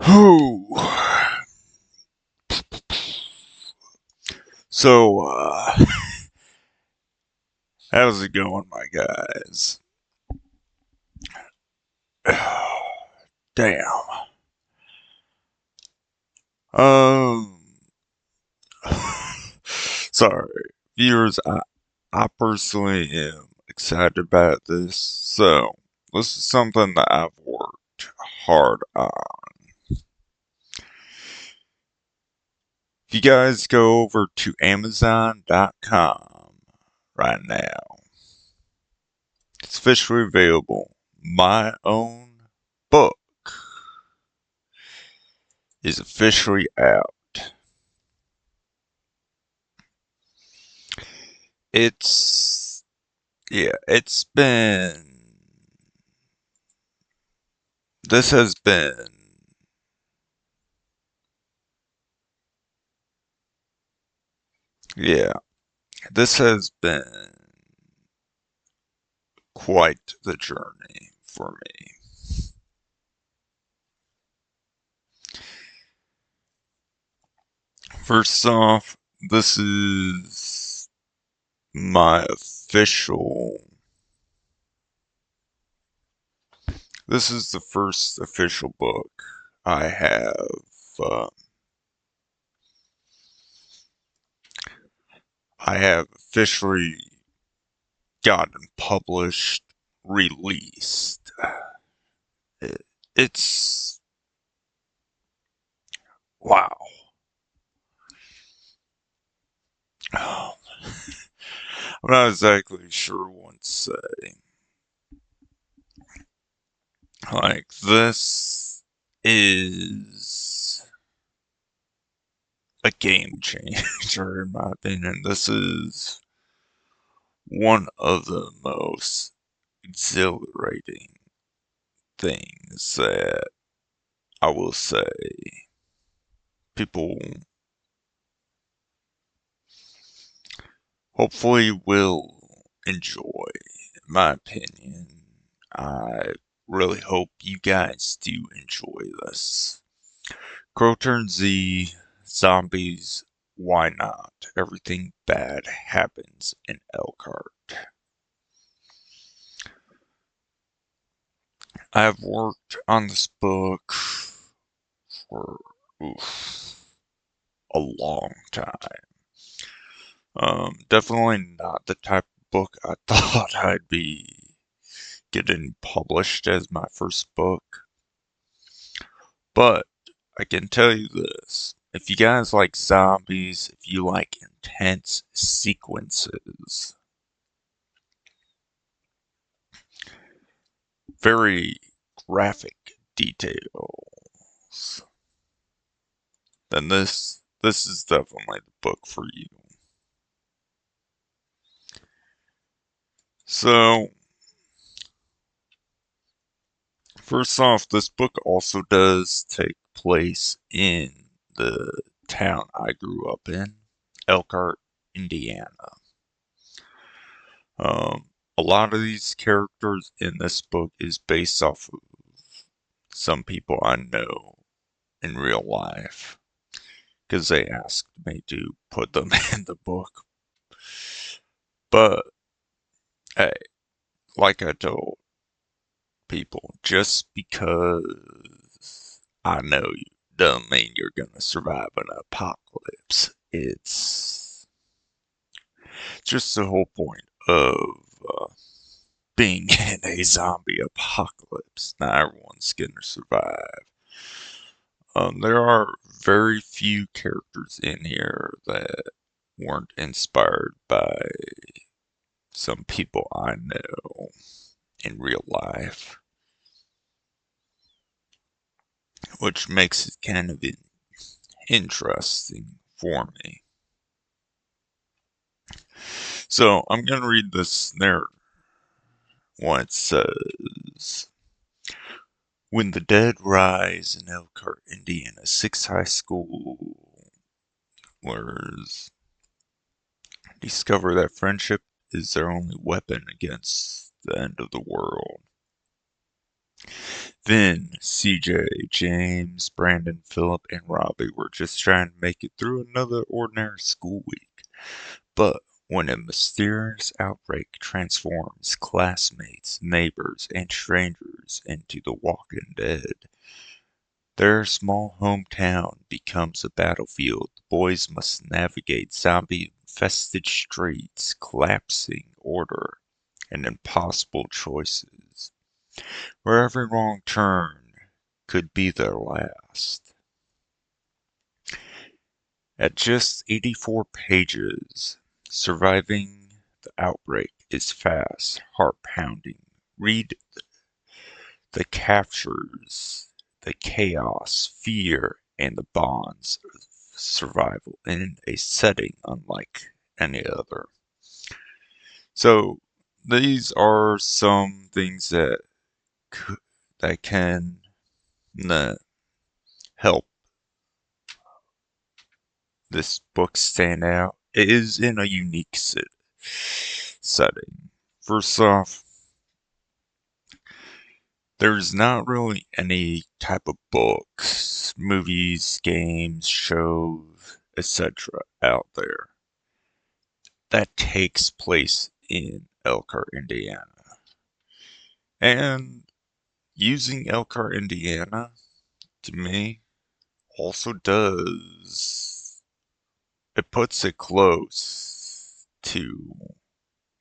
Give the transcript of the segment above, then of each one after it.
Whew. So, how's it going, my guys? Damn. Um, sorry, viewers. I personally am excited about this. So, this is something that I've worked hard on. If you guys go over to Amazon.com right now, it's officially available. My own book is officially out. It's yeah, it's been this has been yeah, this has been quite the journey for me. First off, this is my official this is the first official book I have uh, I have officially gotten published, released. It, it's wow. I'm not exactly sure what to say. Like, this is a game changer, in my opinion. This is one of the most exhilarating things that I will say people hopefully will enjoy, in my opinion. I really hope you guys do enjoy this. Krotern Z Zombies, why not? Everything bad happens in Elkhart. I have worked on this book for a long time. Definitely not the type of book I thought I'd be getting published as my first book. But I can tell you this. If you guys like zombies, if you like intense sequences, very graphic details, then this is definitely the book for you. So, first off, this book also does take place in the town I grew up in, Elkhart, Indiana. A lot of these characters in this book is based off of some people I know in real life because they asked me to put them in the book. But hey, like I told people, just because I know you doesn't mean you're gonna survive an apocalypse. It's just the whole point of uh, being in a zombie apocalypse. Not everyone's gonna survive. There are very few characters in here that weren't inspired by some people I know in real life, which makes it kind of interesting for me. So I'm going to read this narrative. What it says. When the dead rise in Elkhart, Indiana, 6 high schoolers discover that friendship is their only weapon against the end of the world. Then CJ, James, Brandon, Philip, and Robbie were just trying to make it through another ordinary school week. But when a mysterious outbreak transforms classmates, neighbors, and strangers into the walking dead, their small hometown becomes a battlefield. The boys must navigate zombie-infested streets, collapsing order, and impossible choices, where every wrong turn could be their last. At just 84 pages, surviving the outbreak is fast, heart-pounding. Read the captures, the chaos, fear, and the bonds of survival in a setting unlike any other. So these are some things that that can help this book stand out. It is in a unique setting. First off, there's not really any type of books, movies, games, shows, etc. out there that takes place in Elkhart, Indiana. And using Elkhart, Indiana, to me, also does, it puts it close to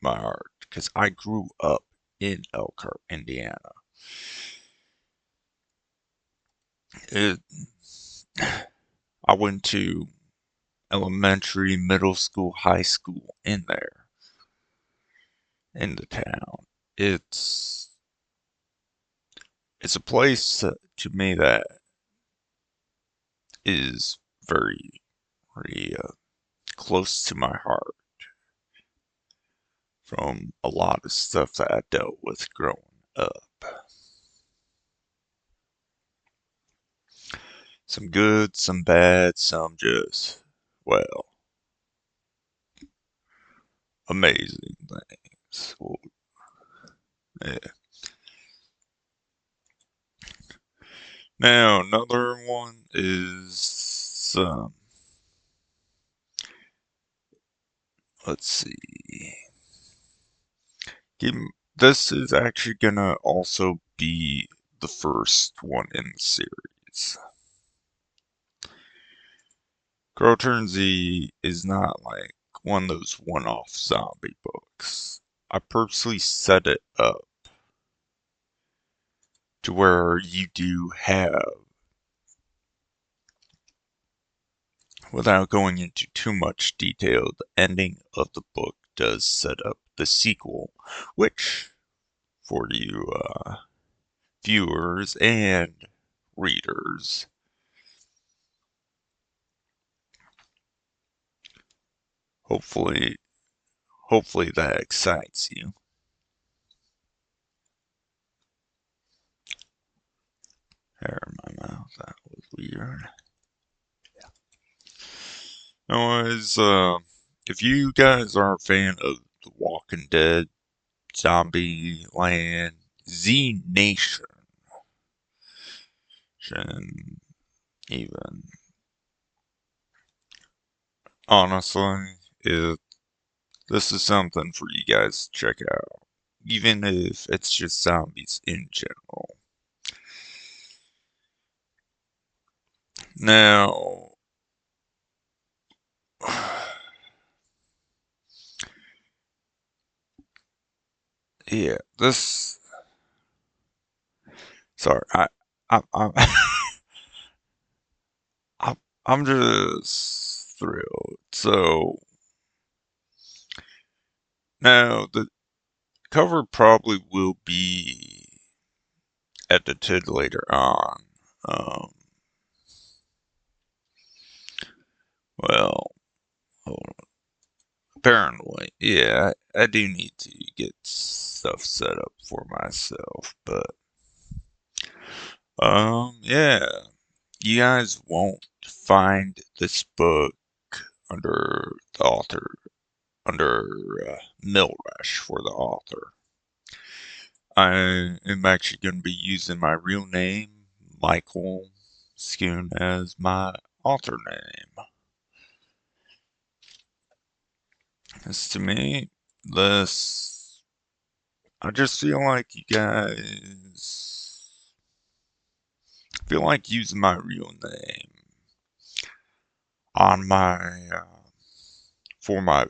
my heart, because I grew up in Elkhart, Indiana. It, I went to elementary, middle school, high school in there, in the town. It's a place to me that is very, very close to my heart from a lot of stuff that I dealt with growing up. Some good, some bad, some just, well, amazing things. Well, yeah. Now, another one is, let's see. This is actually gonna also be the first one in the series. Krotern Z is not like one of those one-off zombie books. I purposely set it up to where you do have, without going into too much detail, the ending of the book does set up the sequel, which, for you viewers and readers, hopefully that excites you. Hair in my mouth, that was weird. Anyways, if you guys are a fan of The Walking Dead, Zombie Land, Z Nation, even, honestly, this is something for you guys to check out, even if it's just zombies in general. Now, yeah, this. Sorry, I'm I'm, I'm just thrilled. So now the cover probably will be edited later on. Um, well, apparently, yeah, I do need to get stuff set up for myself, but yeah, you guys won't find this book under the author, under Mill Rush for the author. I am actually going to be using my real name, Michael Schoon, as my author name. Because to me, this, I just feel like you guys feel like using my real name on my, for my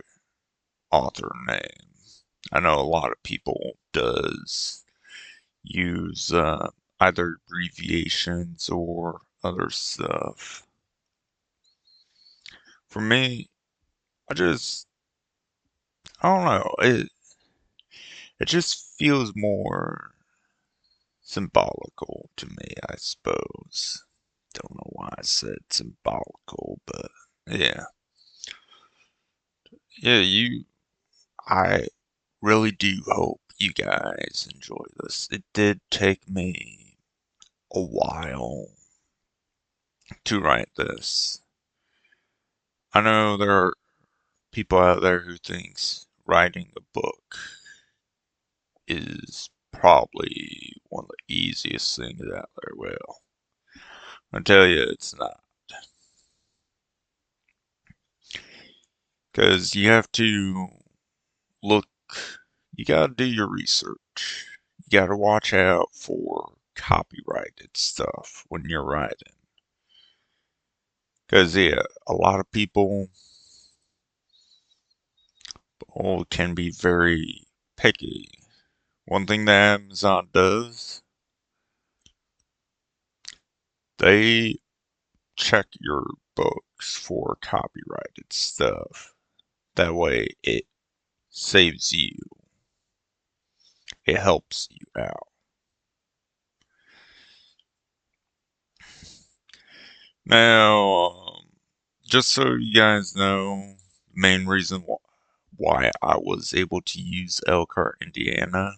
author name. I know a lot of people does use either abbreviations or other stuff. For me, I don't know, it just feels more symbolical to me, I suppose. Don't know why I said symbolical, but yeah. Yeah, I really do hope you guys enjoy this. It did take me a while to write this. I know there are people out there who thinks writing a book is probably one of the easiest things out there. Well, I tell you, it's not. Because you have to look, you gotta do your research. You gotta watch out for copyrighted stuff when you're writing. Because, yeah, a lot of people can be very picky. One thing that Amazon does, they check your books for copyrighted stuff. That way it saves you. It helps you out. Now, just so you guys know, the main reason why I was able to use Elkhart, Indiana,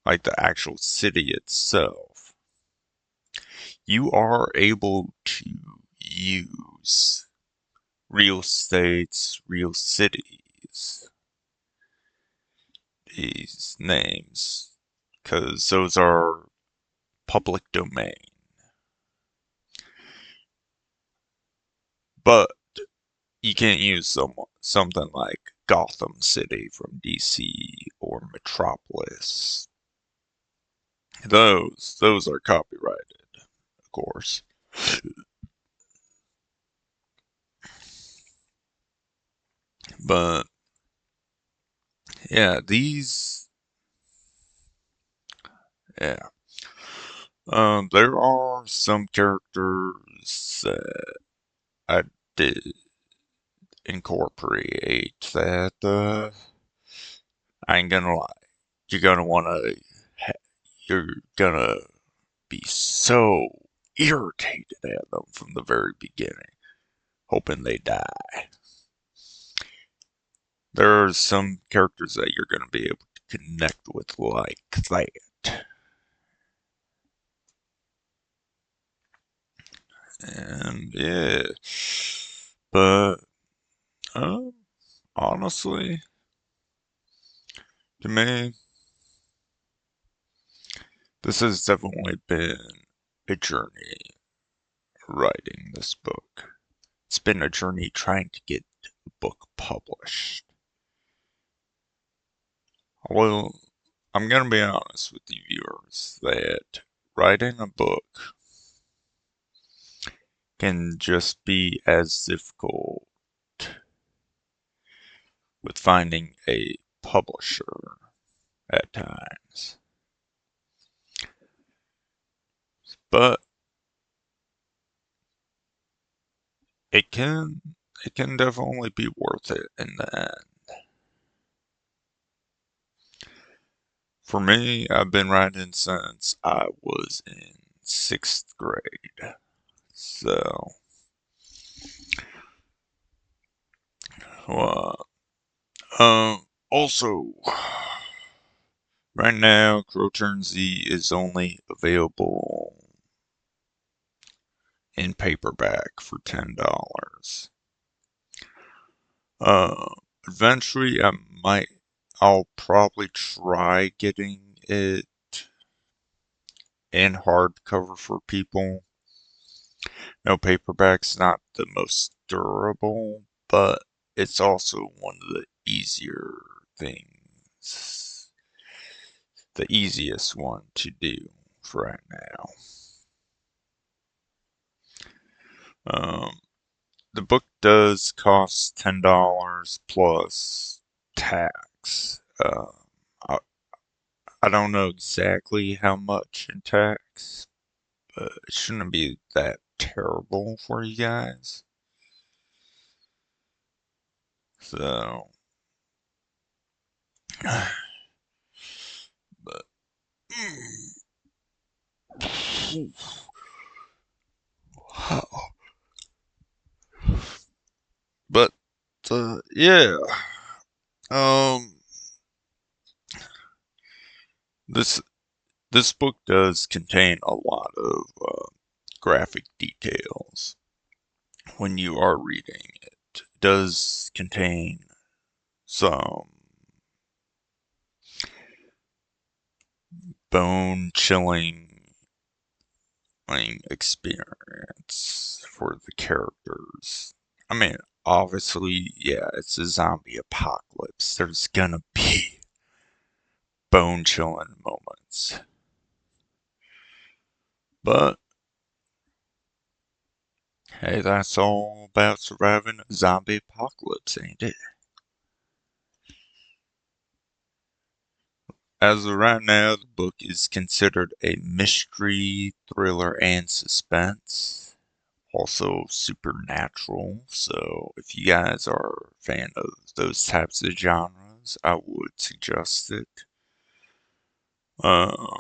like the actual city itself, you are able to use real states, real cities, these names, because those are public domain. But you can't use something like Gotham City from DC or Metropolis. Those are copyrighted, of course. But yeah, yeah. There are some characters that I did incorporate that I ain't gonna lie. You're gonna wanna you're gonna be so irritated at them from the very beginning, hoping they die. There are some characters that you're gonna be able to connect with like that. And yeah. But um honestly, to me, this has definitely been a journey writing this book. It's been a journey trying to get the book published. Well, I'm gonna be honest with you viewers that writing a book can just be as difficult with finding a publisher at times. But it can it can definitely be worth it in the end. For me, I've been writing since I was in 6th grade. So, well, also, right now, Krotern Z is only available in paperback for $10. Uh, eventually, I might I'll probably try getting it in hardcover for people. No, paperback's not the most durable, but it's also one of the easier things. The easiest one to do for right now. Um, the book does cost $10 plus tax. I, I don't know exactly how much in tax, but it shouldn't be that terrible for you guys. So, but, but, yeah. Um, this this book does contain a lot of graphic details when you are reading it. It does contain some bone-chilling experience for the characters. I mean, obviously, yeah, it's a zombie apocalypse. There's gonna be bone-chilling moments. But, hey, that's all about surviving a zombie apocalypse, ain't it? As of right now, the book is considered a mystery, thriller, and suspense. Also supernatural, so if you guys are a fan of those types of genres, I would suggest it. Um,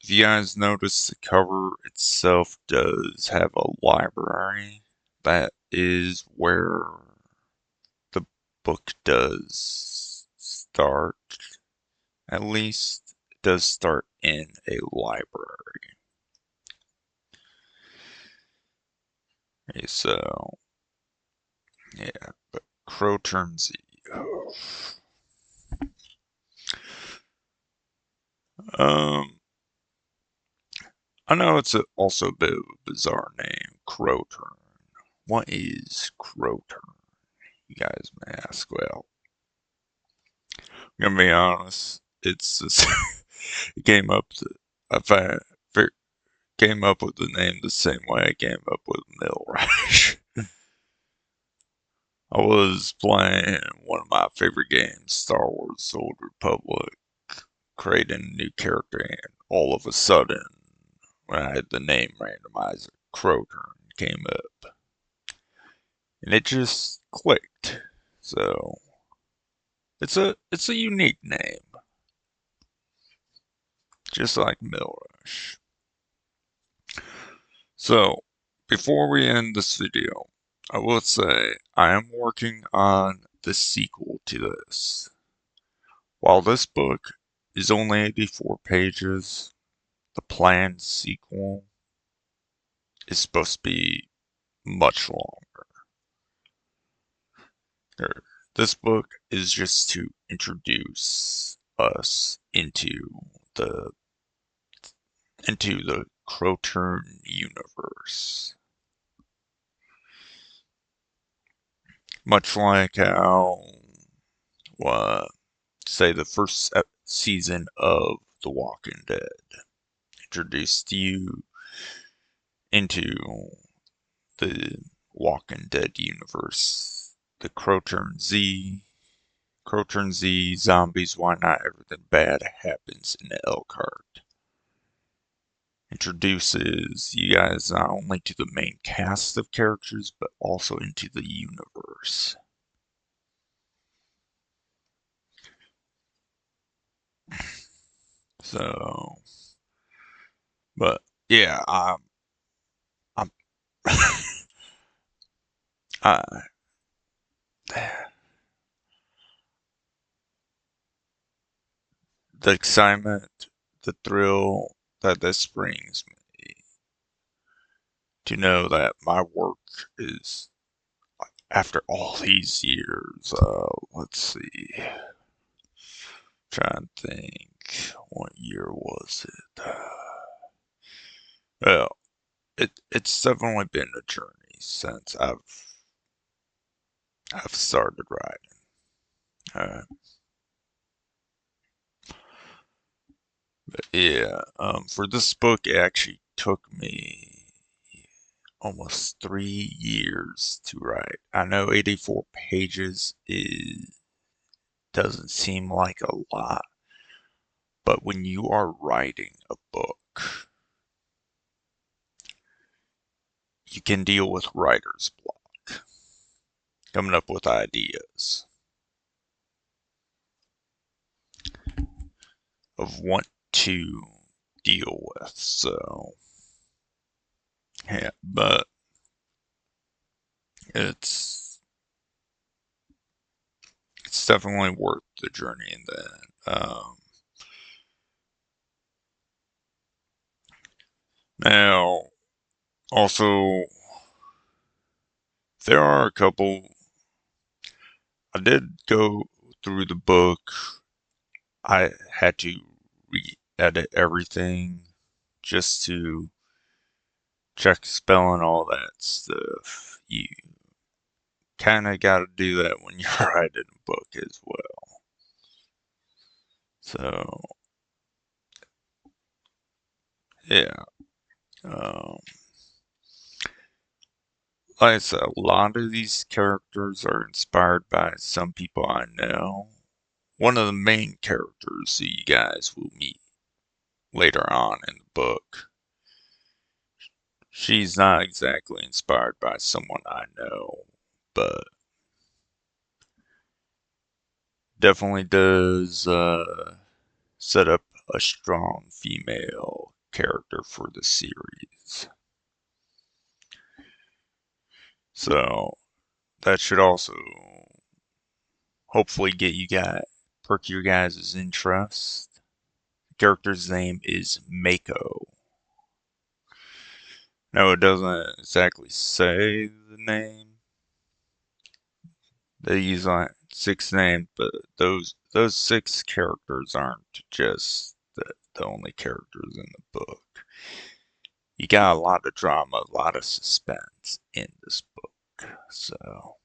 if you guys notice, the cover itself does have a library. That is where the book does start, at least. It does start in a library. Okay, so, yeah, but Krotern Z. Um, I know it's also a bit of a bizarre name, Krotern. What is Krotern? You guys may ask. Well, I'm gonna be honest. It's just it came up. I find came up with the name the same way I came up with Millrash. I was playing one of my favorite games, Star Wars: The Old Republic, creating a new character, and all of a sudden, when I had the name randomizer, Krotern came up. And it just clicked. So it's a unique name, just like Millrush. So before we end this video, I will say I am working on the sequel to this. While this book is only 84 pages, the planned sequel is supposed to be much longer. This book is just to introduce us the into the Krotern universe. Much like how, say, the first season of The Walking Dead introduced you into the Walking Dead universe. The Krotern Z, zombies, why not everything bad happens in Elkhart. Introduces you guys not only to the main cast of characters, but also into the universe. So, but yeah, I'm I, the excitement, the thrill that this brings me to know that my work is, after all these years, let's see. Trying to think, what year was it? Well, it's definitely been a journey since I've started writing. Uh, but yeah, for this book, it actually took me almost 3 years to write. I know 84 pages doesn't seem like a lot, but when you are writing a book, you can deal with writer's block, coming up with ideas of what to deal with. So, yeah, but it's it's definitely worth the journey in that. Now, also, there are a couple. I did go through the book. I had to re-edit everything just to check spelling, all that stuff. You kind of got to do that when you're writing a book as well. So, yeah. Um, like I said, a lot of these characters are inspired by some people I know. One of the main characters who you guys will meet later on in the book, she's not exactly inspired by someone I know, but definitely does set up a strong female character for the series. So that should also hopefully get you guys perk your guys' interest. The character's name is Mako. No, it doesn't exactly say the name. They use like 6 names, but those 6 characters aren't just the only characters in the book. You got a lot of drama, a lot of suspense in this book. So,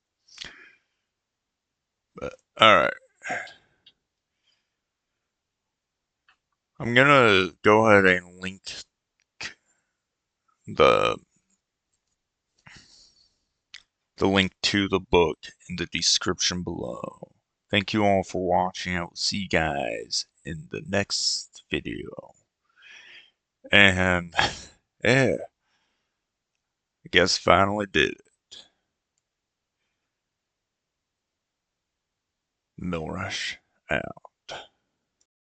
but all right, I'm gonna go ahead and link the link to the book in the description below. Thank you all for watching. I will see you guys in the next video. And yeah, I guess finally did it. Mill Rush out.